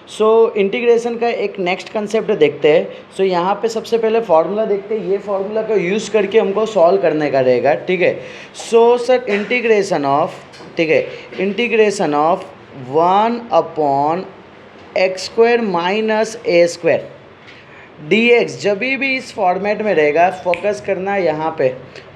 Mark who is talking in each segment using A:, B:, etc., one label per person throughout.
A: So integration का एक next concept देखते हैं। सो यहाँ पे सबसे पहले फार्मूला देखते हैं, ये फार्मूला का यूज़ करके हमको सॉल्व करने का रहेगा, ठीक है। सो सर इंटीग्रेशन ऑफ, ठीक है, integration of 1/x² minus a² dx जब भी इस फॉर्मेट में रहेगा, फोकस करना यहाँ पे,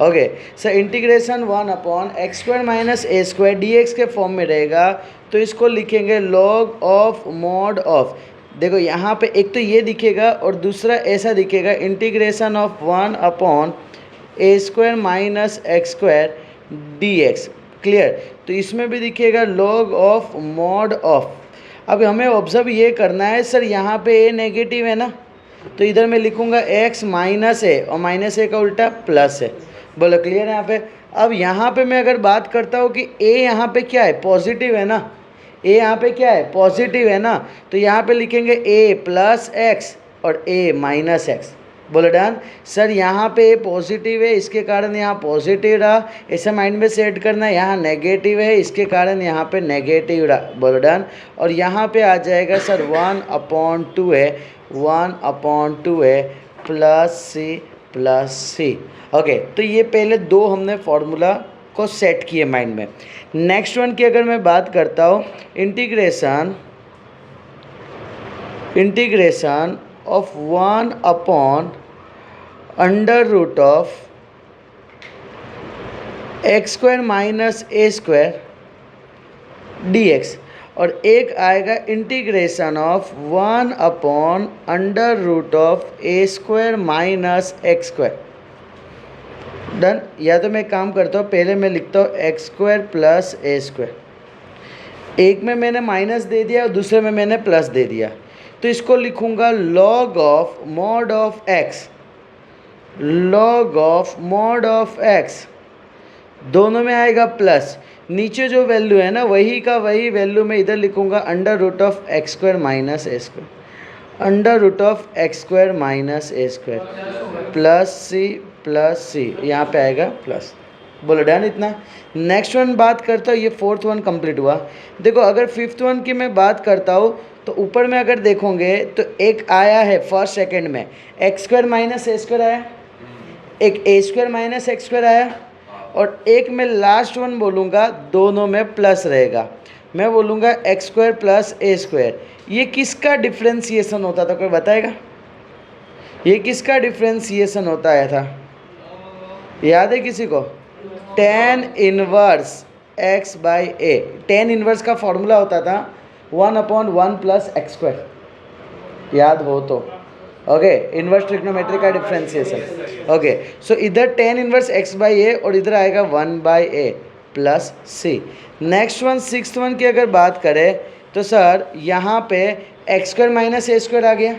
A: okay. Sir integration 1/x² minus a² dx के फॉर्म में रहेगा, तो इसको लिखेंगे log ऑफ मॉड ऑफ, देखो यहाँ पे एक तो ये दिखेगा और दूसरा ऐसा दिखेगा, integration of 1/a² minus x² dx, clear. तो इसमें भी दिखेगा log ऑफ मॉड ऑफ। अब हमें ऑब्जर्व ये करना है, सर यहाँ पे a नेगेटिव है ना, तो इधर मैं लिखूँगा x माइनस है और माइनस ए का उल्टा प्लस है, बोलो क्लियर है यहाँ पे। अब यहाँ पे मैं अगर बात करता हूँ कि a यहाँ पे क्या है, पॉजिटिव है ना, a यहाँ पे क्या है, पॉजिटिव है ना, तो यहाँ पे लिखेंगे a प्लस एक्स और a माइनस एक्स, बोलो डन। सर यहाँ पे a पॉजिटिव है, इसके कारण यहाँ पॉजिटिव रहा, ऐसा माइंड में सेट करना, यहाँ नेगेटिव है, इसके कारण यहाँ पे नेगेटिव रहा, बोलो डन। और यहाँ पे आ जाएगा सर 1/2 है, 1/2 है प्लस सी, ओके। तो ये पहले दो हमने फार्मूला को सेट किए माइंड में। नेक्स्ट वन की अगर मैं बात करता हूँ, integration of 1/√of x² minus a² dx, और एक आएगा integration of 1/√of a² minus x², done. या तो मैं काम करता हूँ, पहले मैं लिखता हूँ x² प्लस a², एक में मैंने माइनस दे दिया और दूसरे में मैंने प्लस दे दिया, तो इसको लिखूँगा log of mod of x, log of mod of x, दोनों में आएगा प्लस, नीचे जो वैल्यू है ना वही का वही वैल्यू मैं इधर लिखूँगा √(x² minus a², √(x² minus a² plus सी, यहाँ पे आएगा प्लस, बोलो डन इतना। नेक्स्ट वन बात करता हूँ, ये फोर्थ वन कंप्लीट हुआ। देखो अगर फिफ्थ वन की मैं बात करता हूँ, तो ऊपर में अगर देखोगे तो एक आया है फर्स्ट सेकंड में x² माइनस a² आया, एक a² माइनस x² आया, और एक मैं लास्ट वन बोलूँगा, दोनों में प्लस रहेगा, मैं बोलूँगा x² प्लस a²। ये किसका डिफ्रेंसिएशन होता था, कोई बताएगा? ये किसका डिफ्रेंसिएशन होता आया था, याद है किसी को? tan inverse x/a, tan inverse का फॉर्मूला होता था 1/1 प्लस x², याद हो तो, ओके। इनवर्स ट्रिग्नोमेट्री का डिफ्रेंसिएशन, ओके। सो इधर tan इनवर्स x/a और इधर आएगा 1/a प्लस सी। नेक्स्ट वन सिक्स्थ वन की अगर बात करें, तो सर यहाँ पे x² माइनस a² आ गया,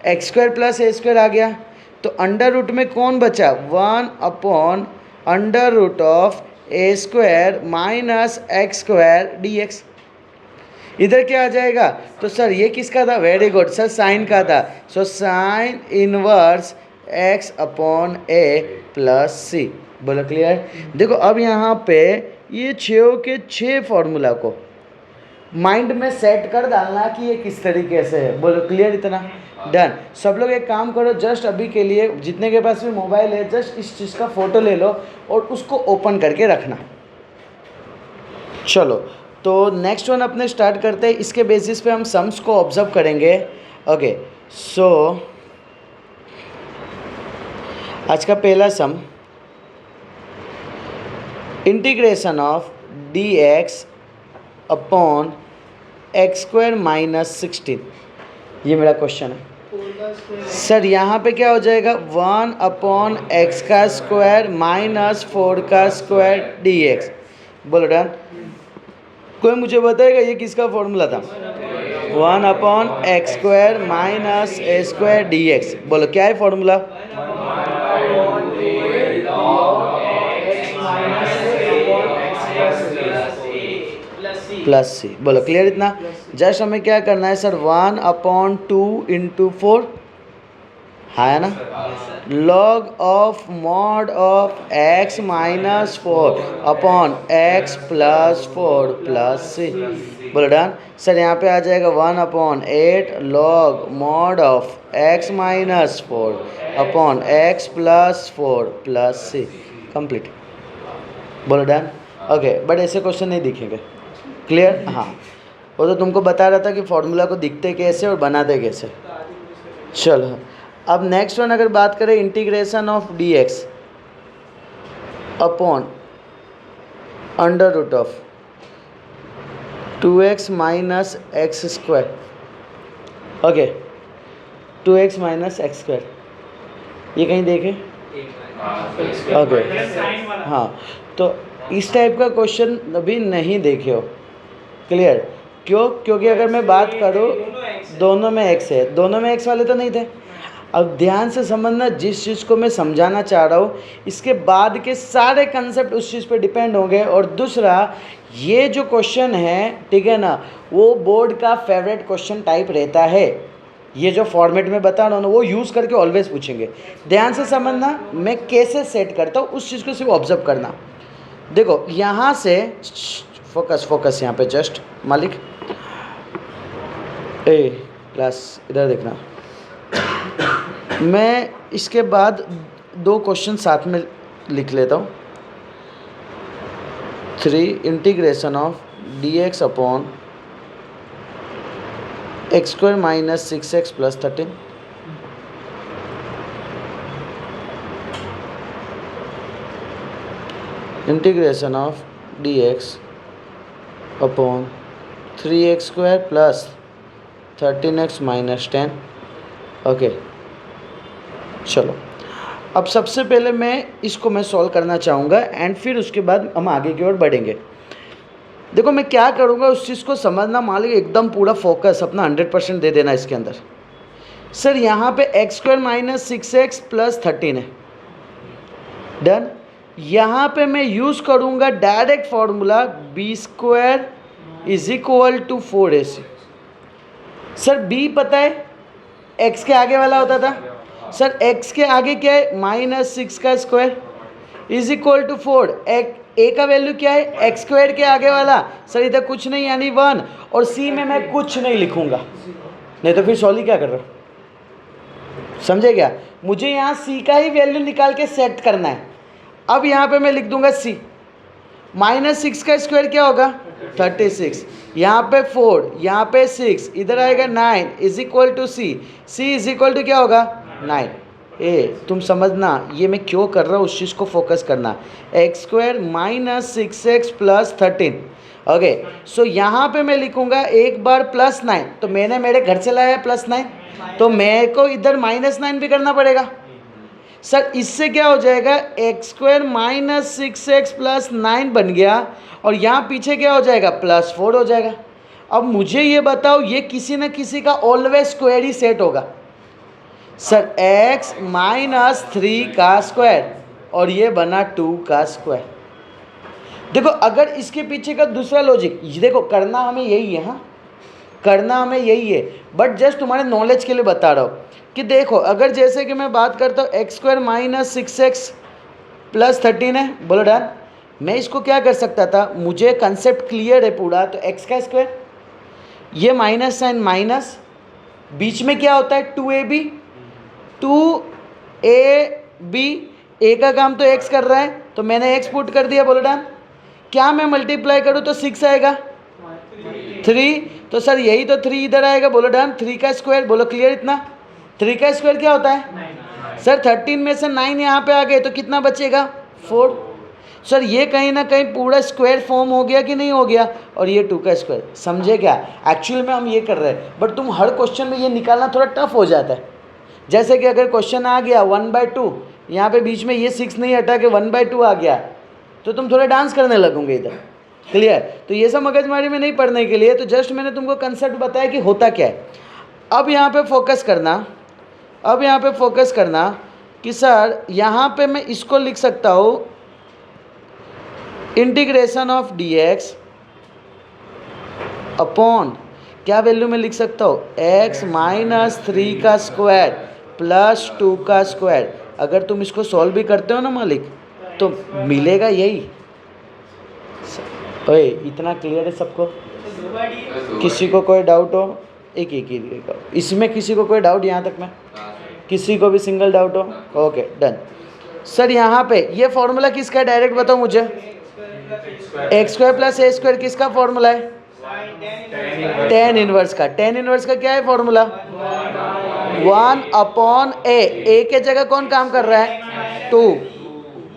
A: x² प्लस a² आ गया, तो अंडर रूट में कौन बचा, 1/√of a² minus x² dx, इधर क्या आ जाएगा? तो सर ये किसका था, वेरी गुड सर, साइन का था, so sine inverse x/a plus c, बोलो क्लियर। देखो अब यहाँ पे ये 6 के 6 फॉर्मूला को माइंड में सेट कर डालना कि ये किस तरीके से है, बोलो क्लियर इतना, डन। सब लोग एक काम करो, जस्ट अभी के लिए जितने के पास भी मोबाइल है, जस्ट इस चीज़ का फ़ोटो ले लो और उसको ओपन करके रखना। चलो तो नेक्स्ट वन अपने स्टार्ट करते हैं, इसके बेसिस पे हम सम्स को ऑब्जर्व करेंगे, ओके। सो आज का पहला sum, integration of dx upon x² minus 16, ये मेरा क्वेश्चन है। सर यहाँ पे क्या हो जाएगा, 1/x² माइनस 4² dx, बोलो डन। कोई मुझे बताएगा ये किसका फॉर्मूला था, 1/x² माइनस a² dx, बोलो क्या है फॉर्मूला, प्लस सी, बोलो क्लियर इतना। जस्ट हमें क्या करना है सर, 1/2 × 4, है ना, log of mod of x minus 4 upon x plus 4 plus c. बोलो डन। सर यहाँ पे आ जाएगा 1/8 log mod of x minus 4 upon x plus 4 plus c. Complete. बोलो डन। ओके, बट ऐसे क्वेश्चन नहीं दिखेंगे। क्लियर? हाँ, वो तो तुमको बता रहा था कि फॉर्मूला को दिखते कैसे और बनाते कैसे। चलो अब नेक्स्ट वन अगर बात करें, integration of dx upon under root of 2x minus x square. Okay, 2x minus x square, ये कहीं देखें? ओके, हाँ, तो इस टाइप का क्वेश्चन अभी नहीं देखे हो। क्लियर? क्यों? क्योंकि अगर मैं बात करूँ, दोनों में x है, दोनों में x वाले तो नहीं थे। अब ध्यान से समझना, जिस चीज़ को मैं समझाना चाह रहा हूँ, इसके बाद के सारे कंसेप्ट उस चीज़ पे डिपेंड होंगे। और दूसरा, ये जो क्वेश्चन है, ठीक है ना, वो बोर्ड का फेवरेट क्वेश्चन टाइप रहता है। ये जो फॉर्मेट में बता रहा हूँ ना, वो यूज़ करके ऑलवेज पूछेंगे। ध्यान से समझना, मैं कैसे सेट करता हूँ उस चीज़ को सिर्फ ऑब्जर्व करना। देखो यहाँ से फोकस यहाँ पे जस्ट मालिक ए क्लास, इधर देखना। मैं इसके बाद 2 क्वेश्चन साथ में लिख लेता हूँ। 3 integration of dx upon x square minus 6x plus 13। Integration of dx upon 3x square plus 13x minus 10। Okay, चलो अब सबसे पहले मैं इसको मैं सॉल्व करना चाहूँगा एंड फिर उसके बाद हम आगे की ओर बढ़ेंगे। देखो मैं क्या करूँगा उस चीज़ को समझना, मान लीजिए एकदम पूरा फोकस अपना 100% दे देना इसके अंदर। सर यहाँ पे x square minus 6x plus 13 है, डन। यहाँ पे मैं यूज़ करूँगा direct formula B square is equal to 4ac। Sir b पता है, x के आगे वाला होता था। सर x के आगे क्या है, -6 का square is equal to 4। a का वैल्यू क्या है, x स्क्वायर के आगे वाला। सर इधर कुछ नहीं यानी 1, और c में मैं कुछ नहीं लिखूंगा, नहीं तो फिर सॉल्व क्या कर रहा हूँ, समझे क्या? मुझे यहाँ c का ही वैल्यू निकाल के सेट करना है। अब यहाँ पे मैं लिख दूंगा c, -6 का स्क्वायर क्या होगा 36, यहाँ पे 4, यहाँ पे 6, इधर आएगा 9 is equal to c is equal to क्या होगा 9। तुम समझना ये मैं क्यों कर रहा हूँ, उस चीज़ को फोकस करना। X square minus 6x plus 13। Okay, so यहाँ पे मैं लिखूंगा एक बार +9, तो मैंने मेरे घर से लाया +9, तो मेरे को इधर -9 भी करना पड़ेगा। सर इससे क्या हो जाएगा, x square minus 6x plus 9 बन गया, और यहाँ पीछे क्या हो जाएगा +4 हो जाएगा। अब मुझे ये बताओ, ये किसी न किसी का ऑलवेज स्क्वायर ही सेट होगा। सर x माइनस 3 का स्क्वायर, और ये बना 2 का स्क्वायर। देखो अगर इसके पीछे का दूसरा लॉजिक, देखो करना हमें यही है, हाँ करना हमें यही है, बट जस्ट तुम्हारे नॉलेज के लिए बता रहा हूँ कि देखो अगर जैसे कि मैं बात करता हूँ x square minus 6x plus 13 है, बोलो डन। मैं इसको क्या कर सकता था, मुझे कंसेप्ट क्लियर है पूरा, तो x का स्क्वायर, ये माइनस साइन माइनस, बीच में क्या होता है 2ab, 2ab, a का काम तो x कर रहा है, तो मैंने x पुट कर दिया, बोलो डन। क्या मैं मल्टीप्लाई करूँ तो 6 आएगा, 3, तो सर यही तो 3 इधर आएगा, बोलो डन। 3 का स्क्वायर, बोलो क्लियर इतना। 3 का स्क्वायर क्या होता है सर 13 में से 9 यहाँ पे आ गए, तो कितना बचेगा 4। सर ये कहीं ना कहीं पूरा स्क्वायर फॉर्म हो गया कि नहीं हो गया, और ये 2 का स्क्वायर, समझे क्या? एक्चुअल में हम ये कर रहे हैं, बट तुम हर क्वेश्चन में ये निकालना थोड़ा टफ हो जाता है। जैसे कि अगर क्वेश्चन आ गया 1/2, यहाँ पे बीच में ये 6 नहीं हटा के 1/2 आ गया, तो तुम थोड़ा डांस करने लगोगे इधर। क्लियर? तो ये सब मगजमारी में नहीं पढ़ने के लिए, तो जस्ट मैंने तुमको कंसेप्ट बताया कि होता क्या है। अब यहाँ पे फोकस करना, अब यहाँ पे फोकस करना कि सर यहाँ पे मैं इसको लिख सकता हूँ इंटीग्रेशन ऑफ dx अपॉन क्या वैल्यू में लिख सकता हूँ, x माइनस 3 का स्क्वायर प्लस 2 का स्क्वायर। अगर तुम इसको सॉल्व भी करते हो ना मालिक तो मिलेगा यही। ओए इतना क्लियर है सबको? किसी को कोई डाउट हो? एक एक ही इसमें किसी को कोई डाउट यहाँ तक में? किसी को भी सिंगल डाउट हो? Okay done. सर यहाँ पे ये फॉर्मूला किसका है डायरेक्ट बताओ मुझे। एक्स स्क्वायर प्लस ए स्क्वायर किसका फॉर्मूला है? टेन इनवर्स का। टेन इनवर्स का क्या है फॉर्मूला? 1 अपॉन ए के जगह कौन काम कर रहा है? 2।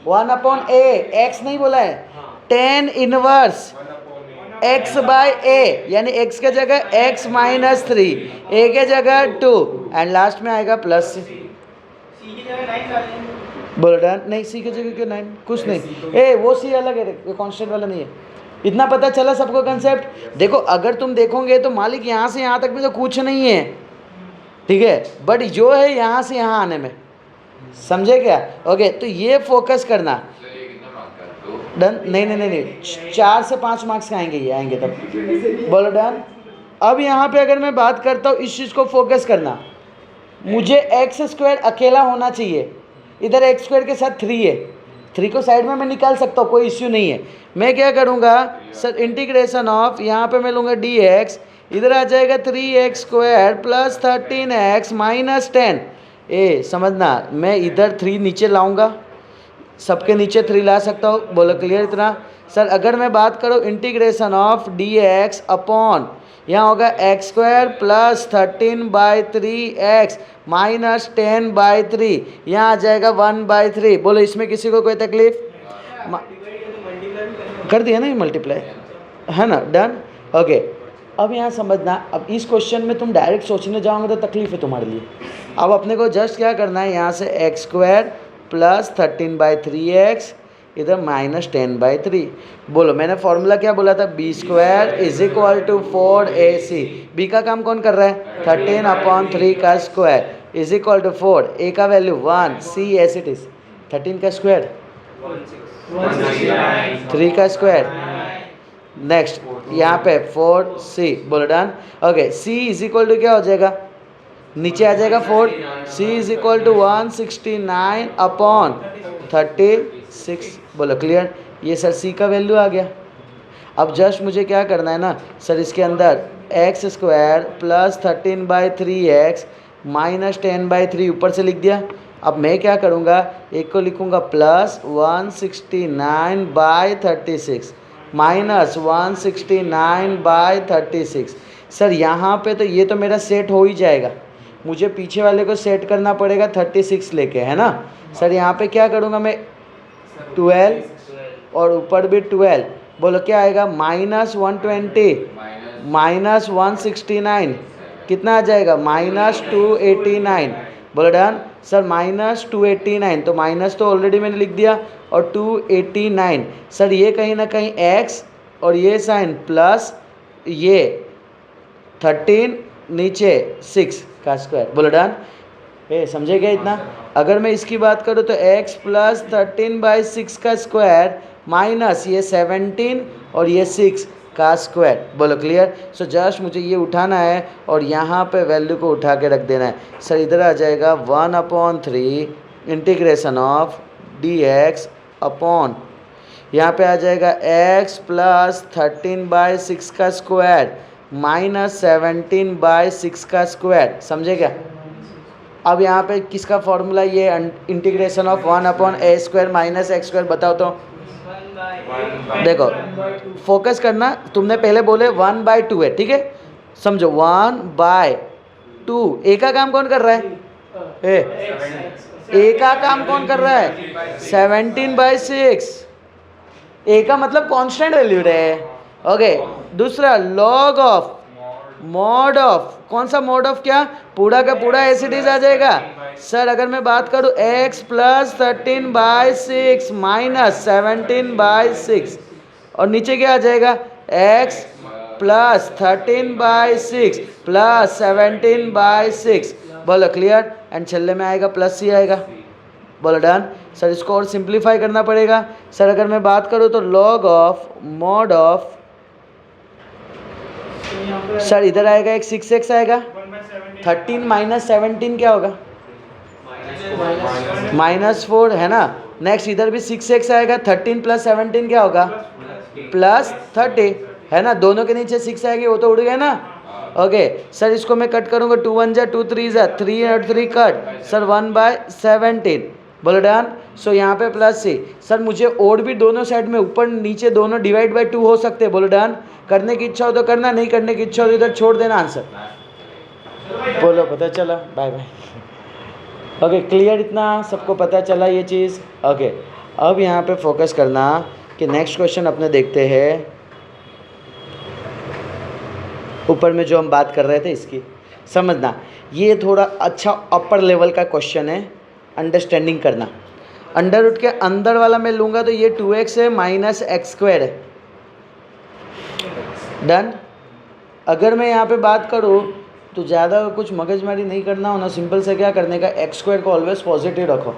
A: 1 अपॉन ए, एक्स नहीं बोला है, टेन इनवर्स x बाय ए, यानी x के जगह x माइनस 3, a के जगह 2 एंड लास्ट में आएगा प्लस सी। बोलो डन। नहीं सी की जगह क्यों 9? कुछ नहीं, वो सी अलग है, ये कांस्टेंट वाला नहीं है। इतना पता चला सबको कंसेप्ट? देखो अगर तुम देखोगे तो मालिक यहाँ से यहाँ तक भी तो कुछ नहीं है, ठीक है, बट जो है यहाँ से यहाँ आने में, समझे क्या? ओके तो ये फोकस करना। डन। नहीं नहीं नहीं नहीं 4 से 5 मार्क्स का आएंगे, ये आएंगे तब। बोलो डन। अब यहाँ पे अगर मैं बात करता हूँ इस चीज़ को फोकस करना, मुझे एक्स स्क्वायर अकेला होना चाहिए, इधर एक्स स्क्वायर के साथ 3 है, 3 को साइड में मैं निकाल सकता हूँ, कोई इश्यू नहीं है। मैं क्या करूँगा सर, इंटीग्रेशन ऑफ, यहाँ पे मैं लूँगा डी एक्स, इधर आ जाएगा 3x square plus 13x minus 10। समझना, मैं इधर 3 नीचे लाऊँगा, सबके नीचे 3 ला सकता हूँ। बोलो क्लियर इतना? सर अगर मैं बात करूँ integration of D x upon, यहाँ होगा x square plus 13/3x minus 10/3, यहाँ आ जाएगा 1/3। बोलो इसमें किसी को कोई तकलीफ? कर दिया ना ये मल्टीप्लाई, है ना? डन। ओके अब यहाँ समझना, अब इस क्वेश्चन में तुम डायरेक्ट सोचने जाओगे तो तकलीफ है तुम्हारे लिए। अब अपने को जस्ट क्या करना है, यहाँ से एक्स स्क्वायर प्लस 13/3x इधर माइनस 10/3। बोलो मैंने फॉर्मूला क्या बोला था? B square is equal to 4ac। B का काम कौन कर रहा है? 13/3 का square is equal to 4, A का value 1, C as it is 13 का स्क्वायर 3 का स्क्वायर, नेक्स्ट यहाँ पे 4c। बोलो done. Okay C is equal to क्या हो जाएगा? नीचे आ जाएगा 4, c is equal to 169 upon 36। बोलो क्लियर? ये सर c का वैल्यू आ गया। अब जस्ट मुझे क्या करना है ना सर, इसके अंदर x square plus 13/3x minus 10/3 ऊपर से लिख दिया। अब मैं क्या करूँगा, एक को लिखूँगा प्लस 169/36 माइनस 169/36। सर यहाँ पे तो ये तो मेरा सेट हो ही जाएगा, मुझे पीछे वाले को सेट करना पड़ेगा 36 लेके, है ना? सर यहाँ पे क्या करूँगा मैं 12 और ऊपर भी 12। बोलो क्या आएगा? माइनस 120 माइनस 169 कितना आ जाएगा? माइनस 289। बोलो डन। सर माइनस 289, तो माइनस तो ऑलरेडी मैंने लिख दिया, और 289। सर ये कहीं ना कहीं x और ये साइन प्लस ये 13 नीचे 6 का स्क्वायर। बोलो डन। समझे क्या इतना? अगर मैं इसकी बात करूँ तो x प्लस 13/6 का स्क्वायर माइनस ये 17 और ये 6 का स्क्वायर। बोलो क्लियर? सो जस्ट मुझे ये उठाना है और यहाँ पे वैल्यू को उठा के रख देना है। सर इधर आ जाएगा 1/3 integration of D x upon, यहाँ पे आ जाएगा x प्लस 13/6 का स्क्वायर माइनस 17/6 का स्क्वायर। समझे क्या? अब यहाँ पे किसका फॉर्मूला? ये integration of 1/a square minus x square. बताओ तो। देखो फोकस करना, तुमने पहले बोले 1/2 है, ठीक है, समझो 1/2। ए का काम कौन कर रहा है? ए का काम कौन कर रहा है? 17/6। ए का मतलब कांस्टेंट वैल्यू है। ओके दूसरा लॉग ऑफ मॉड ऑफ, कौन सा मॉड ऑफ? क्या पूरा का पूरा एसिडीज आ जाएगा। सर अगर मैं बात करूं x प्लस 13/6 माइनस 17/6 और नीचे क्या आ जाएगा? x plus 13/6 plus 17/6। बोलो क्लियर? एंड छल्ले में आएगा प्लस सी आएगा। बोलो डन। सर इसको और सिंप्लीफाई करना पड़ेगा। सर अगर मैं बात करूं तो log of mod of, sir इधर आएगा एक 6x आएगा, 13 माइनस 17 क्या होगा? -4 है ना। नेक्स्ट इधर भी 6x आएगा, 13 + 17 क्या होगा +30 है ना। दोनों के नीचे 6 आएगी, वो तो उड़ गए ना। ओके सर इसको मैं कट करूँगा, 2 1 जा 2 3 जा 3 और 3 कट सर 1/17 बोलो डन। सो यहाँ पे +c सर मुझे और भी दोनों साइड में ऊपर नीचे दोनों डिवाइड बाय 2 हो सकते हैं, बोलो डन। करने की इच्छा हो तो करना, नहीं करने की इच्छा हो तो इधर छोड़ देना आंसर। बोलो पता चला, बाय बाय। ओके क्लियर, इतना सबको पता चला ये चीज़। ओके अब यहाँ पे फोकस करना कि नेक्स्ट क्वेश्चन अपने देखते हैं, ऊपर में जो हम बात कर रहे थे इसकी समझना। ये थोड़ा अच्छा अपर लेवल का क्वेश्चन है, अंडरस्टैंडिंग करना। अंडर रूट के अंदर वाला मैं लूँगा तो ये 2x है -x² है, डन। अगर मैं यहाँ पे बात करूँ तो ज़्यादा कुछ मगजमारी नहीं करना होना, सिंपल से क्या करने का, x² को ऑलवेज पॉजिटिव रखो।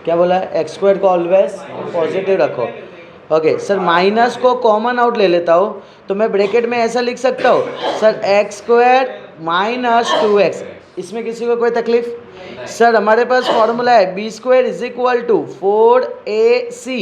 A: क्या बोला है, x² को ऑलवेज पॉजिटिव रखो। ओके सर माइनस को कॉमन आउट ले लेता हूँ तो मैं ब्रैकेट में ऐसा लिख सकता हूँ सर x² - 2x। इसमें किसी को कोई तकलीफ? सर हमारे पास फॉर्मूला है b² = 4ac।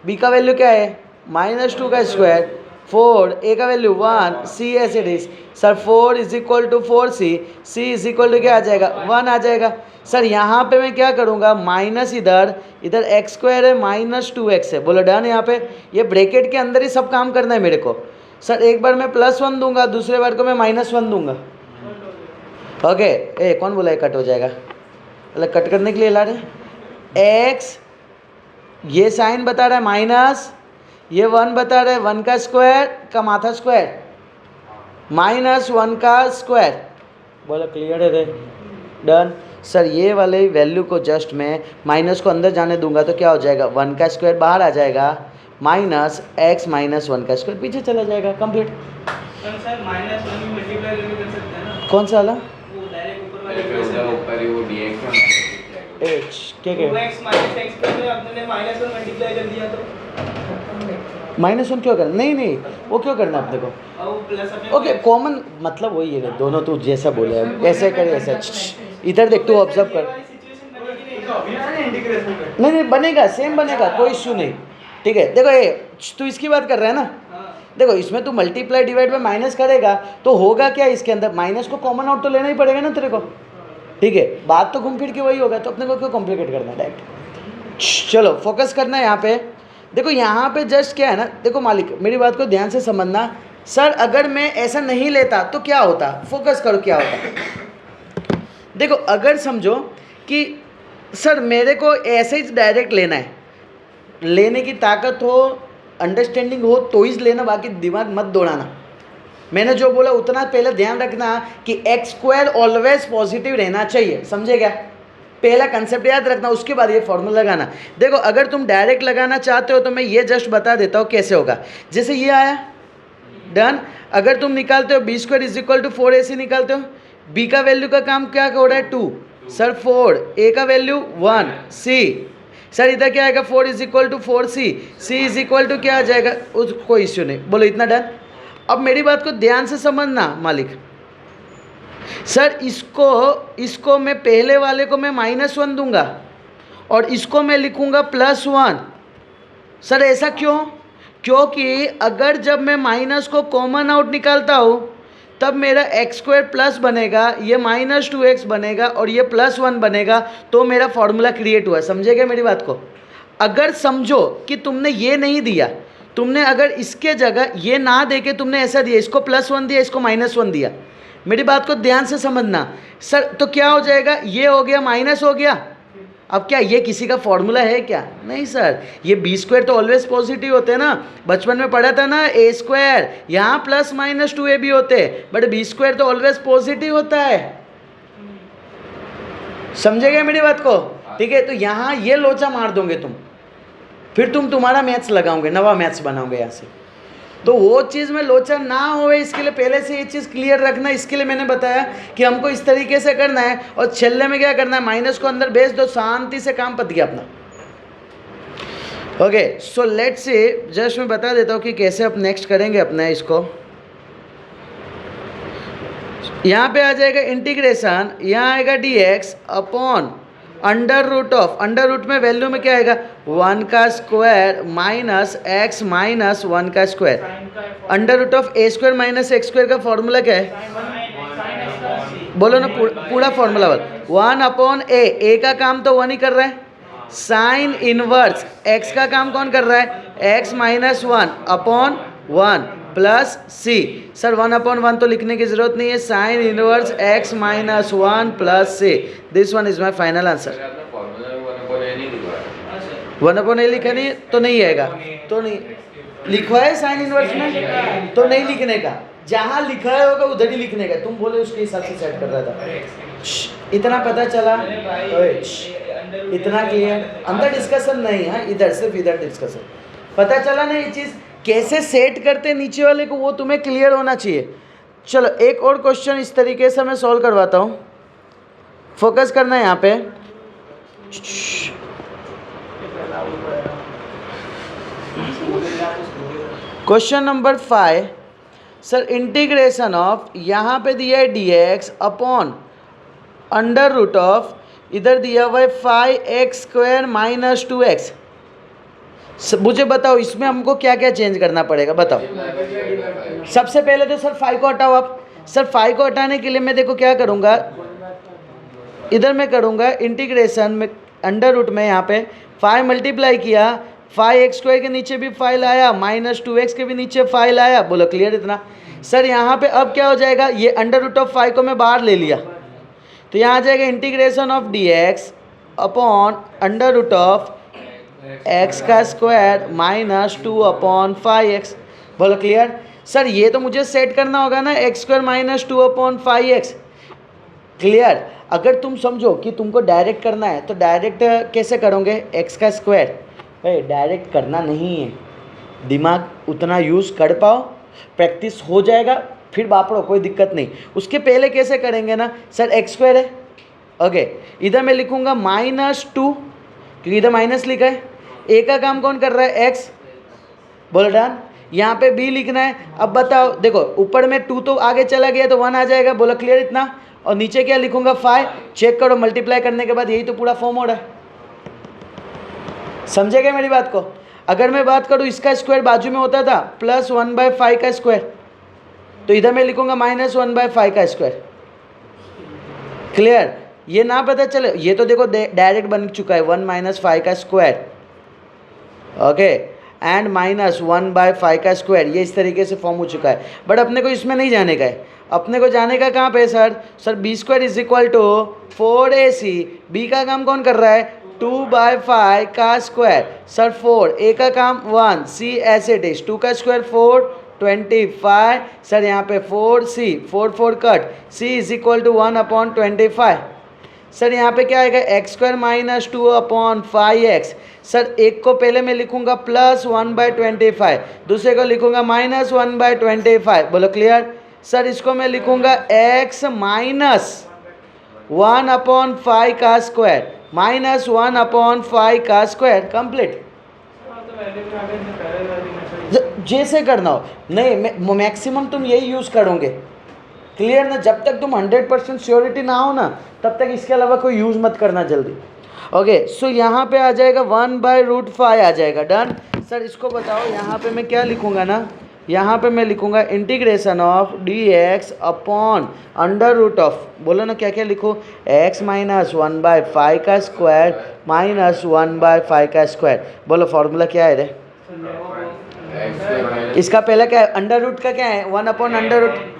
A: b का वैल्यू क्या है -2 का स्क्वायर, 4 a का value 1, c as it is. Sir 4 = 4c, c = क्या आ जाएगा 1 आ जाएगा। सर यहाँ पे मैं क्या करूँगा, माइनस इधर x² है -2x है, बोलो डन। यहाँ पे ये ब्रैकेट के अंदर ही सब काम करना है मेरे को। सर एक बार मैं +1 दूंगा, दूसरे बार को मैं -1 दूंगा। ओके ए कौन बोला है कट हो जाएगा, मतलब कट करने के लिए ला रहे x, ये साइन बता रहा है माइनस, ये 1 बता रहा है 1 का स्क्वायर का माथा स्क्वायर -1 का स्क्वायर, बोलो क्लियर है रे, डन। सर ये वाले वैल्यू को जस्ट मैं माइनस को अंदर जाने दूंगा तो क्या हो जाएगा, 1 का स्क्वायर बाहर आ जाएगा, -x - 1 का स्क्वायर पीछे चला जाएगा, कंप्लीट।
B: सर -1 में मल्टीप्लाई करके कर सकते हैं ना,
A: कौन सा वाला,
B: वो डायरेक्ट ऊपर वाले
C: ऊपर ही वो dx
A: h क्या क्या
B: 2x - x पे आपने -1 मल्टीप्लाई कर दिया तो
A: -1 क्यों करना, नहीं नहीं वो क्यों करना अपने को।
B: और वो प्लस अपने
A: ओके कॉमन मतलब वही है, दोनों तू जैसा बोले ऐसे करे ऐसा। इधर देख तू ऑब्जर्व कर, नहीं नहीं बनेगा, सेम बनेगा, कोई इश्यू नहीं, ठीक है। देखो ये तू इसकी बात कर रहा है ना, देखो इसमें तू मल्टीप्लाई डिवाइड में माइनस करेगा तो होगा क्या, इसके अंदर माइनस को कॉमन आउट तो लेना ही पड़ेगा ना तेरे को, ठीक है। बात तो घूम फिर के वही होगा, तो अपने को क्यों कॉम्प्लिकेट करना है डायरेक्ट। चलो फोकस करना है यहाँ पे। देखो यहाँ पे जस्ट क्या है ना, देखो मालिक मेरी बात को ध्यान से समझना। सर अगर मैं ऐसा नहीं लेता तो क्या होता, फोकस करो क्या होता। देखो अगर समझो कि सर मेरे को ऐसे ही डायरेक्ट लेना है, लेने की ताकत हो, अंडरस्टैंडिंग हो तो ही लेना, बाकी दिमाग मत दौड़ाना। मैंने जो बोला उतना पहले ध्यान रखना कि x² ऑलवेज पॉजिटिव रहना चाहिए, समझे क्या, पहला कंसेप्ट याद रखना, उसके बाद ये फॉर्मूला लगाना। देखो अगर तुम डायरेक्ट लगाना चाहते हो तो मैं ये जस्ट बता देता हूँ कैसे होगा। जैसे ये आया, डन। अगर तुम निकालते हो b² = 4ac निकालते हो, b का वैल्यू का काम क्या हो रहा है 2, सर 4, a का वैल्यू 1, c, सर इधर क्या आएगा 4 = 4c, c = क्या आ जाएगा, कोई इश्यू नहीं, बोलो इतना डन। अब मेरी बात को ध्यान से समझना मालिक। सर इसको मैं पहले वाले को मैं -1 दूंगा और इसको मैं लिखूंगा +1। सर ऐसा क्यों, क्योंकि अगर जब मैं माइनस को कॉमन आउट निकालता हूँ तब मेरा x² प्लस बनेगा, ये -2x बनेगा और ये +1 बनेगा, तो मेरा फॉर्मूला क्रिएट हुआ। समझेगा मेरी बात को। अगर समझो कि तुमने ये नहीं दिया, तुमने अगर इसके जगह ये ना दे के तुमने ऐसा दिया, इसको +1 दिया, इसको -1 दिया, मेरी बात को ध्यान से समझना। सर तो क्या हो जाएगा, ये हो गया माइनस हो गया। अब क्या ये किसी का फॉर्मूला है क्या, नहीं सर, ये b² तो ऑलवेज पॉजिटिव होते हैं ना, बचपन में पढ़ा था ना a², यहाँ +-2a भी होते हैं, बट b² तो ऑलवेज पॉजिटिव होता है। समझेगा मेरी बात को, ठीक है। तो यहाँ ये लोचा मार दोगे तुम, फिर तुम्हारा मैथ्स लगाओगे, नवा मैथ्स बनाओगे यहाँ से, तो वो चीज़ में लोचा ना होए इसके लिए पहले से ये चीज़ क्लियर रखना। इसके लिए मैंने बताया कि हमको इस तरीके से करना है और छल्ले में क्या करना है, माइनस को अंदर भेज दो, शांति से काम पत गया अपना। Okay so let's say just मैं बता देता हूँ कि कैसे अब नेक्स्ट करेंगे अपना इसको। यहाँ पे आ जाएगा इंटीग्रेशन, यहाँ आएगा dx अपॉन, अंडर रूट में वैल्यू में क्या आएगा 1 का स्क्वायर माइनस एक्स माइनस 1 का square. Under root of A square minus x square का फॉर्मूला क्या है? बोलो ना पूरा फॉर्मूला बोलो। 1 अपॉन ए का काम तो 1 ही कर रहा है। साइन इनवर्स एक्स का काम कौन कर रहा है? X minus 1 upon 1 plus c. Sir 1 upon 1 तो लिखने की जरूरत नहीं है। Sine inverse x minus 1 plus c. This one is my final answer. 1 upon a लिखा नहीं है तो नहीं आएगा, तो नहीं लिखवा है साइन इनवर्स में तो नहीं लिखने का, जहाँ लिखा है होगा उधर ही लिखने का। तुम बोले उसके हिसाब से सेट कर रहा था। इतना पता चला? इतना क्लियर? अंदर डिस्कशन नहीं है, इधर सिर्फ इधर डिस्कशन। पता चला ना ये चीज़ कैसे सेट करते नीचे वाले को, वो तुम्हें क्लियर होना चाहिए। चलो एक और क्वेश्चन इस तरीके से मैं सॉल्व करवाता हूँ, फोकस करना है यहाँ पे। Question number 5 sir, integration of यहाँ पे दिया है dx upon under root of इधर दिया हुआ है 5x स्क्वायर माइनस 2x। मुझे बताओ इसमें हमको क्या क्या चेंज करना पड़ेगा, बताओ। सबसे पहले तो सर 5 को हटाओ आप। सर 5 को हटाने के लिए मैं देखो क्या करूँगा, इधर मैं करूँगा इंटीग्रेशन में अंडर रूट में यहाँ पे 5 मल्टीप्लाई किया, 5x स्क्वायर के नीचे भी 5 लाया, माइनस 2x के भी नीचे 5 लाया। बोलो क्लियर इतना? सर यहाँ पे अब क्या हो जाएगा, ये अंडर रूट ऑफ 5 को मैं बाहर ले लिया तो यहाँ आ जाएगा integration of dx upon under root of x का स्क्वायर माइनस 2 अपॉन 5x। बोलो क्लियर? सर ये तो मुझे सेट करना होगा ना x square minus 2 upon 5x। Clear? अगर तुम समझो कि तुमको डायरेक्ट करना है तो डायरेक्ट कैसे करोगे? x का स्क्वायर। भाई डायरेक्ट करना नहीं है, दिमाग उतना यूज़ कर पाओ, प्रैक्टिस हो जाएगा फिर बापड़ो, कोई दिक्कत नहीं। उसके पहले कैसे करेंगे ना, सर एक्स स्क्वायर है, ओके इधर मैं लिखूंगा माइनस 2 क्योंकि इधर माइनस लिखा है। ए का काम कौन कर रहा है? एक्स। बोलो डन। यहाँ पे बी लिखना है। अब बताओ, देखो ऊपर में 2 तो आगे चला गया तो 1 आ जाएगा। बोलो क्लियर इतना? और नीचे क्या लिखूंगा 5। चेक करो मल्टीप्लाई करने के बाद यही तो पूरा फॉर्म हो रहा है। समझेगा मेरी बात को? अगर मैं बात करूँ इसका स्क्वायर बाजू में होता था प्लस 1/5 का स्क्वायर, तो इधर मैं लिखूंगा माइनस 1/5 का स्क्वायर। क्लियर? ये ना पता चले, ये तो देखो डायरेक्ट बन चुका है 1 - 5 का स्क्वायर, ओके एंड माइनस 1/5 का स्क्वायर। ये इस तरीके से फॉर्म हो चुका है। बट अपने को इसमें नहीं जाने का है, अपने को जाने का कहाँ पे sir? Sir B square is equal to 4ac। B का काम कौन कर रहा है? 2/5 का स्क्वायर। सर 4, ए का काम 1, सी एस इट इज 2 का स्क्वायर 4, 25। सर यहाँ पे 4c, 4 cut, c is equal to 1 upon 25। Sir यहाँ पे क्या आएगा? X square minus 2 upon 5x। Sir एक को पहले मैं लिखूंगा प्लस 1/25, दूसरे को लिखूंगा माइनस 1/25। बोलो क्लियर? सर इसको मैं लिखूंगा x माइनस 1 अपॉन 5 का स्क्वायर माइनस 1 अपॉन 5 का स्क्वायर। कंप्लीट? जैसे करना हो, नहीं मैक्सिमम तुम यही यूज़ करोगे। क्लियर ना? जब तक तुम 100% श्योरिटी ना हो ना तब तक इसके अलावा कोई यूज़ मत करना जल्दी। ओके सो यहाँ पे आ जाएगा 1/√5 आ जाएगा। डन? सर इसको बताओ यहाँ पे मैं क्या लिखूँगा ना, यहाँ पे मैं लिखूँगा integration of dx upon under root of, बोलो ना क्या क्या लिखो, x माइनस 1/5 का स्क्वायर माइनस 1/5 का स्क्वायर। बोलो फॉर्मूला क्या है रे? इसका पहला क्या है? अंडर रूट का क्या है? 1 अपॉन अंडर रूट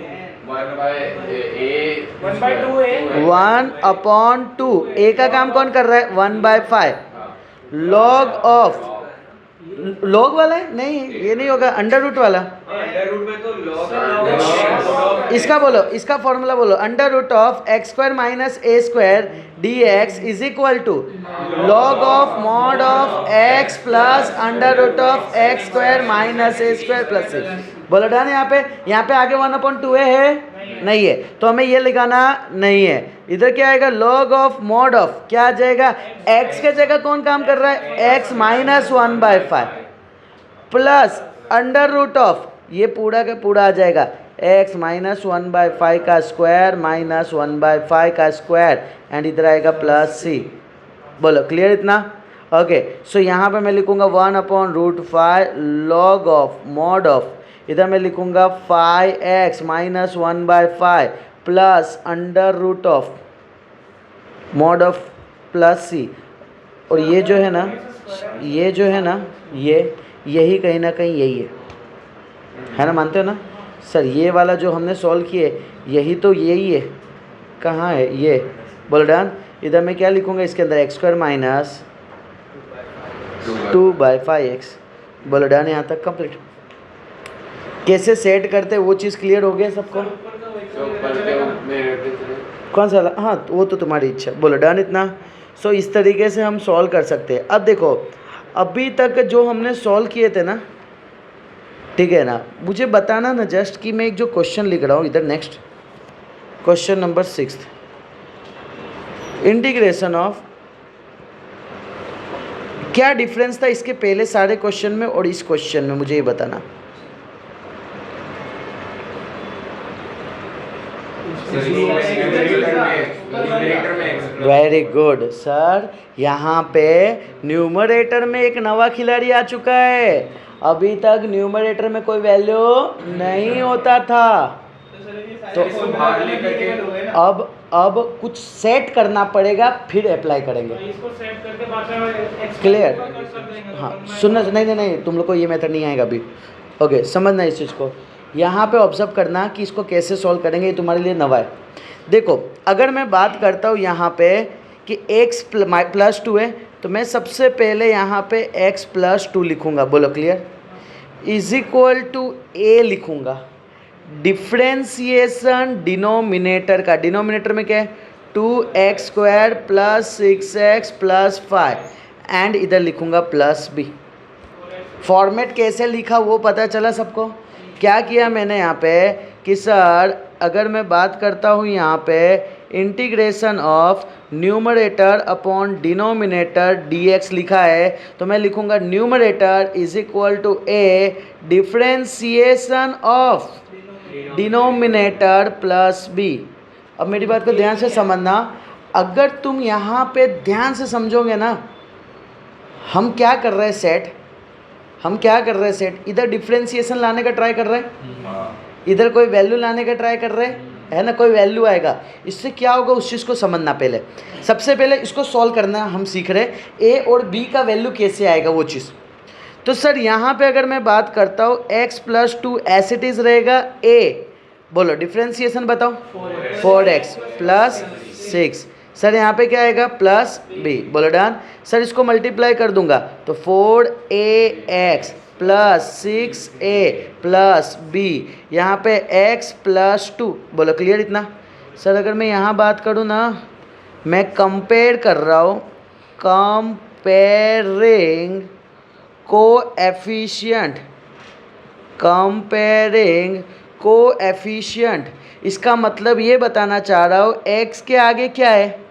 A: 1 अपॉन 2। ए का काम कौन कर रहा है? 1/5 लॉग ऑफ, लॉग वाला है? नहीं ये नहीं होगा, अंडर रूट वाला।
B: अंडर रूट में तो लॉग
A: इसका बोलो, इसका फॉर्मूला बोलो, under root of x square minus a square dx is equal to log of mod of x plus under root of x square minus a square plus c. बोलो done? यहाँ पे आगे 1/2 है नहीं है तो हमें ये लिखाना नहीं है। इधर क्या आएगा? लॉग ऑफ मॉड ऑफ, क्या आ जाएगा? x के जगह कौन काम कर रहा है? x minus 1/5 plus under root of, ये पूरा का पूरा आ जाएगा x माइनस 1/5 का स्क्वायर माइनस 1/5 का स्क्वायर एंड इधर आएगा प्लस c। बोलो क्लियर इतना? ओके, सो यहाँ पे मैं लिखूँगा 1/√5 log ऑफ मॉड ऑफ, इधर मैं लिखूँगा 5x - 1/5 plus under root of mod of plus c, और ये जो है ना, ये जो है ना, ये यही कहीं ना कहीं यही है ना, मानते हो ना सर? ये वाला जो हमने सॉल्व किए यही तो यही है, कहाँ है ये? बोलो डन। इधर मैं क्या लिखूँगा इसके अंदर, x² - 2/5x। बोलो डन, यहाँ तक कंप्लीट। कैसे सेट करते वो चीज़ क्लियर हो गया सबको? कौन सा? हाँ, वो तो तुम्हारी इच्छा। बोलो डन इतना। सो इस तरीके से हम सॉल्व कर सकते हैं। अब देखो, अभी तक जो हमने सॉल्व किए थे ना, ठीक है ना, मुझे बताना ना जस्ट कि मैं एक जो क्वेश्चन लिख रहा हूँ इधर, next question number 6, integration of, क्या डिफरेंस था इसके पहले सारे क्वेश्चन में और इस क्वेश्चन में, मुझे ये बताना। वेरी गुड सर, यहाँ पे न्यूमरेटर में एक नवा खिलाड़ी आ चुका है। अभी तक न्यूमरेटर में कोई वैल्यू नहीं होता था, तो अब कुछ सेट करना पड़ेगा, फिर अप्लाई करेंगे।
B: इसको सेट करके बाद
A: क्लियर? हाँ, सुनना, नहीं, तुम लोग को ये मेथड नहीं आएगा अभी। ओके, समझना इस चीज़ को। यहाँ पे ऑब्जर्व करना कि इसको कैसे सॉल्व करेंगे, ये तुम्हारे लिए नवा है। देखो, अगर मैं बात करता हूँ यहाँ पे कि x + 2 है, तो मैं सबसे पहले यहाँ पे x + 2 लिखूँगा। बोलो क्लियर? = a लिखूँगा। डिफ्रेंसिएशन डिनोमिनेटर का, डिनोमिनेटर में क्या है, 2x² + 6x + 5, एंड इधर लिखूँगा +b। फॉर्मेट कैसे लिखा वो पता चला सबको? क्या किया मैंने यहाँ पे कि सर, अगर मैं बात करता हूँ यहाँ पे integration of numerator upon denominator dx लिखा है, तो मैं लिखूँगा numerator = a differentiation of denominator plus b। अब मेरी बात को ध्यान से समझना, अगर तुम यहाँ पे ध्यान से समझोगे ना, हम क्या कर रहे हैं सेट, हम क्या कर रहे हैं सेट, इधर डिफ्रेंसिएशन लाने का ट्राई कर रहे हैं, इधर कोई वैल्यू लाने का ट्राई कर रहे हैं, है ना, कोई वैल्यू आएगा। इससे क्या होगा उस चीज़ को समझना। पहले सबसे पहले इसको सॉल्व करना हम सीख रहे हैं, ए और बी का वैल्यू कैसे आएगा वो चीज़। तो सर यहाँ पे अगर मैं बात करता हूँ x + 2 एज इट इज़ रहेगा a, बोलो डिफ्रेंसिएशन बताओ, 4x + 6, सर यहाँ पे क्या आएगा +b। बोलो डन। सर इसको मल्टीप्लाई कर दूंगा तो 4ax + 6a + b, यहाँ पे x + 2। बोलो क्लियर इतना? सर अगर मैं यहाँ बात करूँ ना, मैं कंपेयर कर रहा हूँ, कंपेयरिंग कोएफिशिएंट, कंपेयरिंग कोएफिशिएंट, इसका मतलब ये बताना चाह रहा हूँ x के आगे क्या है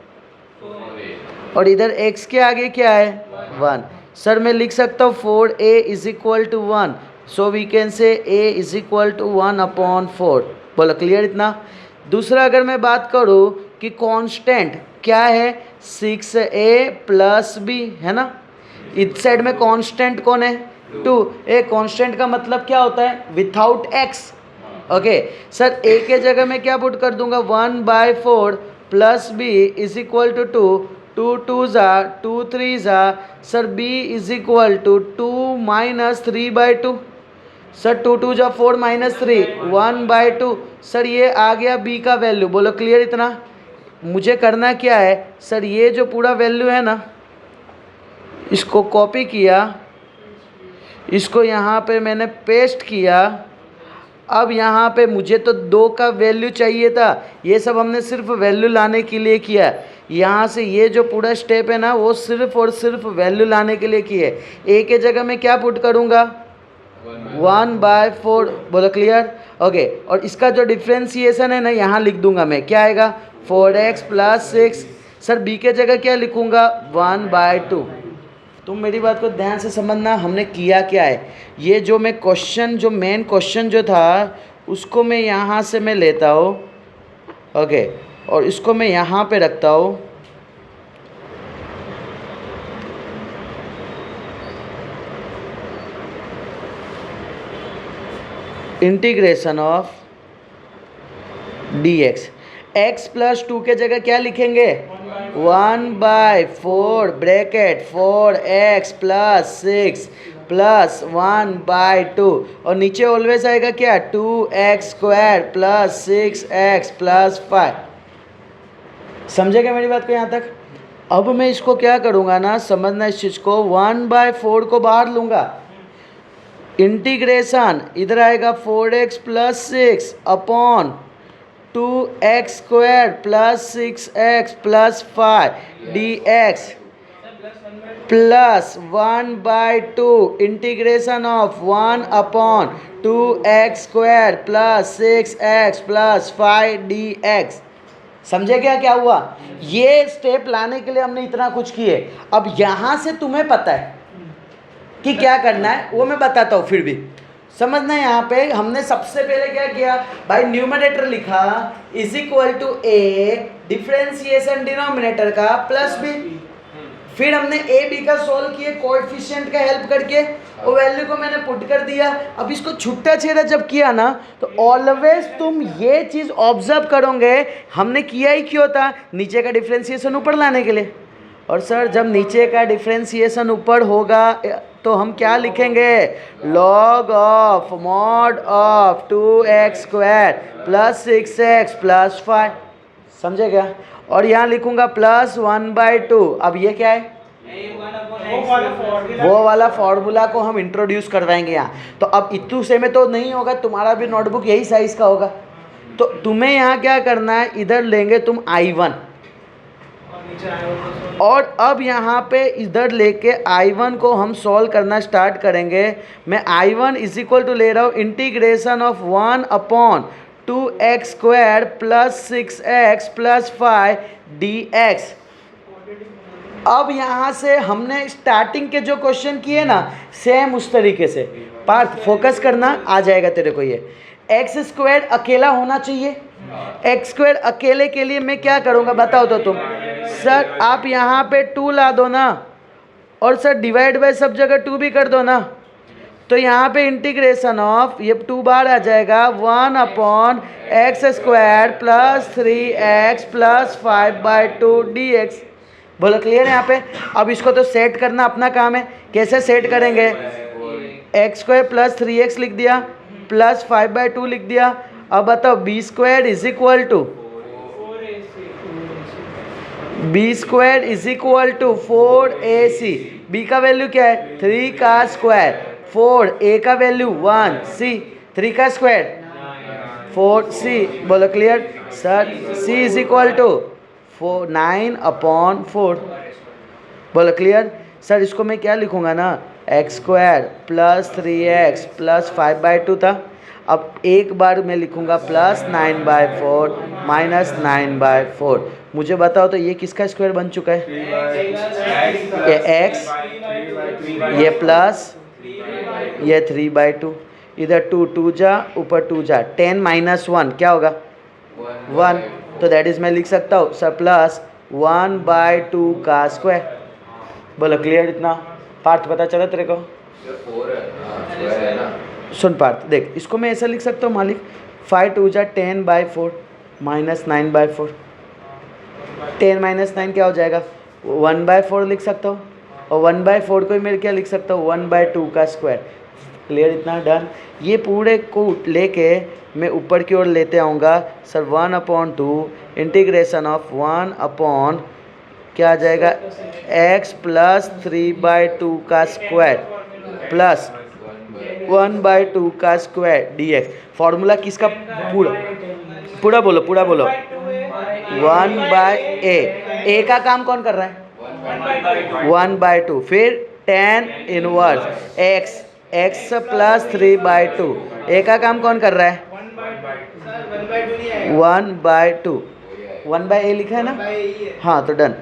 A: और इधर x के आगे क्या है, 1। सर मैं लिख सकता हूँ 4a = 1, so we can say a = 1/4। बोलो क्लियर इतना? दूसरा अगर मैं बात करूँ कि कांस्टेंट क्या है, 6a + b, है ना। इस साइड में कांस्टेंट कौन है, 2। ए कांस्टेंट का मतलब क्या होता है, without x। Okay sir, a के जगह में क्या पुट कर दूंगा, 1/4 + b = 2, 2 2s 2 3s, sir b = 2 - 3/2, sir 2 2 4 - 3, 1/2। Sir ये आ गया b का वैल्यू। बोलो क्लियर इतना? मुझे करना क्या है सर, ये जो पूरा वैल्यू है ना, इसको कॉपी किया, इसको यहाँ पे मैंने पेस्ट किया। अब यहाँ पे मुझे तो 2 का वैल्यू चाहिए था, ये सब हमने सिर्फ वैल्यू लाने के लिए किया। यहाँ से ये जो पूरा स्टेप है ना, वो सिर्फ और सिर्फ वैल्यू लाने के लिए किए। ए के जगह मैं क्या पुट करूँगा, 1/4। बोलो क्लियर? ओके, और इसका जो डिफ्रेंसिएशन है ना, यहाँ लिख दूंगा मैं, क्या आएगा, 4x + 6। सर बी के जगह क्या लिखूँगा, 1/2। तुम मेरी बात को ध्यान से समझना, हमने किया क्या है। ये जो मैं क्वेश्चन, जो मेन क्वेश्चन जो था, उसको मैं यहाँ से मैं लेता हूँ, ओके, और इसको मैं यहाँ पे रखता हूँ, integration of dx, x plus 2 के जगह क्या लिखेंगे 1/4 ब्रैकेट 4x प्लस 6 प्लस 1/2 और नीचे ऑलवेज आएगा क्या 2x square plus 6x plus 5। समझे क्या मेरी बात को यहाँ तक? अब मैं इसको क्या करूँगा ना, समझना इस चीज़ को, 1/4 को बाहर लूँगा, इंटीग्रेशन इधर आएगा 4x plus 6 upon 2x square plus 6x plus 5 dx plus 1/2 integration of 1 upon 2x square plus 6x plus 5 dx। समझे क्या हुआ? ये स्टेप लाने के लिए हमने इतना कुछ किए। अब यहाँ से तुम्हें पता है कि क्या करना है, वो मैं बताता हूँ। फिर भी समझना, यहाँ पे हमने सबसे पहले क्या किया भाई, न्यूमरेटर लिखा is equal to A differentiation denominator का प्लस बी। फिर हमने ए बी का सोल्व किए कोएफिशिएंट का हेल्प करके, वो वैल्यू को मैंने पुट कर दिया। अब इसको छुट्टा छेड़ा जब किया ना, तो ऑलवेज तुम ये चीज़ ऑब्जर्व करोगे, हमने किया ही क्यों था, नीचे का डिफरेंशिएशन ऊपर लाने के लिए। और सर जब नीचे का डिफरेंशिएशन ऊपर होगा तो हम क्या लिखेंगे, log of mod of 2x square plus 6x plus 5। समझे क्या? और यहाँ लिखूंगा प्लस 1/2। अब ये क्या है, वो वाला फॉर्मूला को हम इंट्रोड्यूस करवाएंगे यहाँ। तो अब इतू से में तो नहीं होगा, तुम्हारा भी नोटबुक यही साइज का होगा। तो तुम्हें यहाँ क्या करना है, इधर लेंगे तुम I1 और अब यहाँ पे इधर लेके I1 को हम सॉल्व करना स्टार्ट करेंगे। मैं I1 इज इक्वल टू ले रहा हूँ integration of 1 upon 2x square plus 6x plus 5 dx। अब यहाँ से हमने स्टार्टिंग के जो क्वेश्चन किए ना, सेम उस तरीके से पार्थ फोकस करना, आ जाएगा तेरे को ये। एक्स स्क्वायर अकेला होना चाहिए, एक्स स्क्वायर अकेले के लिए मैं क्या करूँगा बताओ तो तुम। सर आप यहाँ पे 2 ला दो ना, और सर डिवाइड बाय सब जगह 2 भी कर दो ना, तो यहाँ पे इंटीग्रेशन ऑफ ये 2 बार आ जाएगा 1 upon x square plus 3x plus 5/2 dx। बोलो क्लियर है यहाँ पे? अब इसको तो सेट करना अपना काम है। कैसे सेट करेंगे, एक्स स्क्वायर प्लस 3x लिख दिया प्लस 5/2 लिख दिया। अब बताओ B square is equal to 4ac। B का वैल्यू क्या है 3 का स्क्वायर, 4 ए का वैल्यू 1 सी, 3 का स्क्वायर 4c। बोलो clear sir? c is equal to 9/4। बोलो क्लियर सर? इसको मैं क्या लिखूंगा ना, x square plus 3x plus 5/2 था। अब एक बार मैं लिखूंगा प्लस 9/4 माइनस 9/4। मुझे बताओ तो ये किसका स्क्वायर बन चुका है, ये x, ये प्लस, ये 3/2, इधर 2 जा ऊपर 2 जा, 10 माइनस 1 क्या होगा 1। तो दैट इज मैं लिख सकता हूँ सर प्लस 1/2 का स्क्वायर। बोलो क्लियर? इतना पार्थ पता चला तेरे को? सुन पार्थ देख, इसको मैं ऐसा लिख सकता हूँ मालिक, 5 2 जा 10/4 माइनस 9/4। 10 माइनस 9 क्या हो जाएगा 1/4 लिख सकता हूँ, और 1/4 को ही मैं क्या लिख सकता हूँ 1/2 का स्क्वायर। क्लियर? इतना डन। ये पूरे को लेके मैं ऊपर की ओर लेते आऊँगा सर 1/2 इंटीग्रेशन ऑफ 1 अपॉन क्या आ जाएगा x प्लस 3/2 का स्क्वायर प्लस 1/2 का स्क्वायर dx। फॉर्मूला किसका? पूरा बोलो, पूरा बोलो। 1/a, a का काम कौन कर रहा है 1/2, फिर tan inverse x plus 3/2, a का काम कौन कर रहा है 1/2। 1/a लिखा है ना? हाँ तो डन।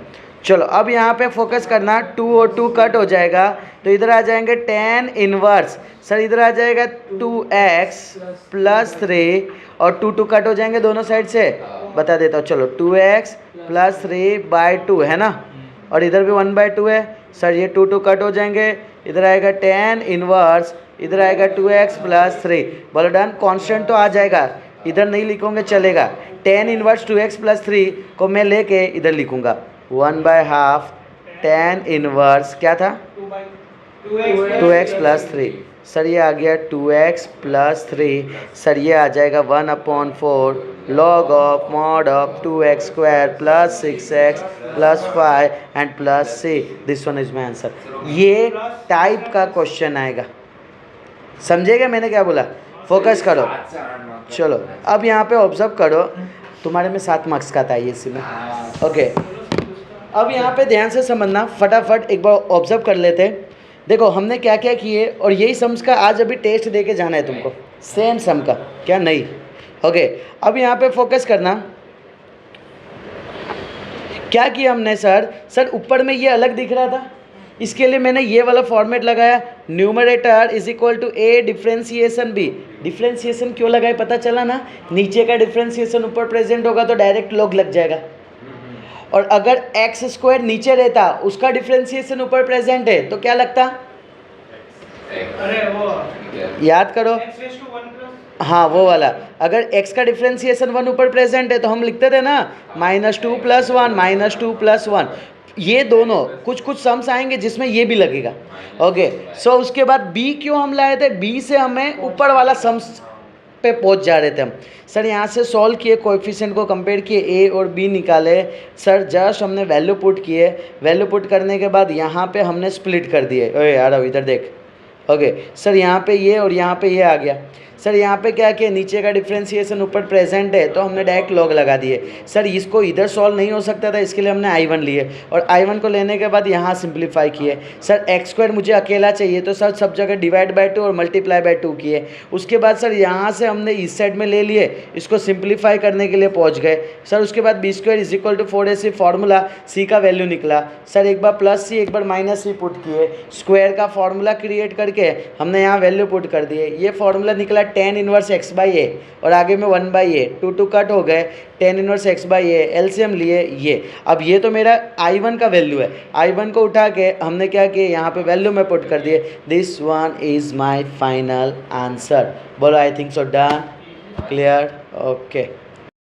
A: चलो अब यहाँ पे फोकस करना, 2 और 2 कट हो जाएगा तो इधर आ जाएंगे tan इनवर्स। सर इधर आ जाएगा 2x प्लस 3 और 2 कट हो जाएंगे दोनों साइड से, बता देता हूँ। चलो 2x प्लस 3/2 है ना, और इधर भी 1/2 है। सर ये 2 कट हो जाएंगे, इधर आएगा tan इनवर्स, इधर आएगा 2x प्लस 3। बोलो डन। कांस्टेंट तो आ जाएगा, इधर नहीं लिखोगे चलेगा। tan इनवर्स 2x प्लस 3 को मैं लेके इधर लिखूंगा 1/2 tan इनवर्स क्या था 2x प्लस 3। सर ये आ गया 2x प्लस 3। सर ये आ जाएगा 1/4 log of mod of 2x square plus 6x plus 5 and plus c। This one is my answer. ये टाइप का क्वेश्चन आएगा, समझेगा मैंने क्या बोला? फोकस करो। चलो अब यहाँ पे ऑब्जर्व करो, तुम्हारे में 7 मार्क्स का था ये में। ओके अब यहाँ पे ध्यान से समझना, फटाफट एक बार ऑब्जर्व कर लेते हैं। देखो हमने क्या क्या किए और यही सम्स का आज अभी टेस्ट दे के जाना है तुमको, सेम सम का, क्या नहीं? ओके अब यहाँ पे फोकस करना। क्या किया हमने सर ऊपर में ये अलग दिख रहा था, इसके लिए मैंने ये वाला फॉर्मेट लगाया, numerator is equal to A differentiation B. Differentiation क्यों लगाए पता चला ना? नीचे का डिफ्रेंसिएशन ऊपर प्रेजेंट होगा तो डायरेक्ट लॉग लग जाएगा, और अगर एक्स स्क्वायर नीचे रहता उसका डिफ्रेंसिएशन ऊपर प्रेजेंट है तो क्या लगता?
B: अरे वो
A: याद करो, हाँ वो वाला। अगर x का डिफ्रेंसिएशन 1 ऊपर प्रेजेंट है तो हम लिखते थे ना -2 + 1 -2 + 1। ये दोनों कुछ सम्स आएंगे जिसमें ये भी लगेगा। ओके सो उसके बाद b क्यों हम लाए थे? b से हमें ऊपर वाला सम्स पे पहुंच जा रहे थे हम। सर यहाँ से सॉल्व किए, कोएफिशिएंट को कंपेयर किए, a और b निकाले। सर जस्ट हमने वैल्यू पुट किए, वैल्यू पुट करने के बाद यहाँ पे हमने स्प्लिट कर दिए। ओए यार अब इधर देख। ओके सर यहाँ पे ये और यहाँ पे ये आ गया। सर यहाँ पे क्या किया, नीचे का डिफ्रेंसिएशन ऊपर प्रेजेंट है तो हमने डायरेक्ट लॉग लगा दिए। सर इसको इधर सॉल्व नहीं हो सकता था, इसके लिए हमने I1 लिए, और I1 को लेने के बाद यहाँ सिंप्लीफाई किए। सर x² मुझे अकेला चाहिए तो सर सब जगह डिवाइड बाय 2 और मल्टीप्लाई बाय 2 किए। उसके बाद सर यहाँ से हमने इस साइड में ले लिए, इसको सिंप्लीफाई करने के लिए पहुँच गए। सर उसके बाद b² = 4ac फार्मूला, c का वैल्यू निकला। सर एक बार प्लस c एक बार माइनस c पुट किए, स्क्वायर का फार्मूला क्रिएट करके हमने यहाँ वैल्यू पुट कर दिए। ये फार्मूला निकला tan इनवर्स x/a, और आगे में 1/a, 2 कट हो गए, tan इनवर्स x/a, एलसीएम लिए ये। अब ये तो मेरा I1 का वैल्यू है, I1 को उठा के हमने क्या किया, यहाँ पे वैल्यू में पुट कर दिए। This one is my final answer. बोलो I think so, done, clear, okay.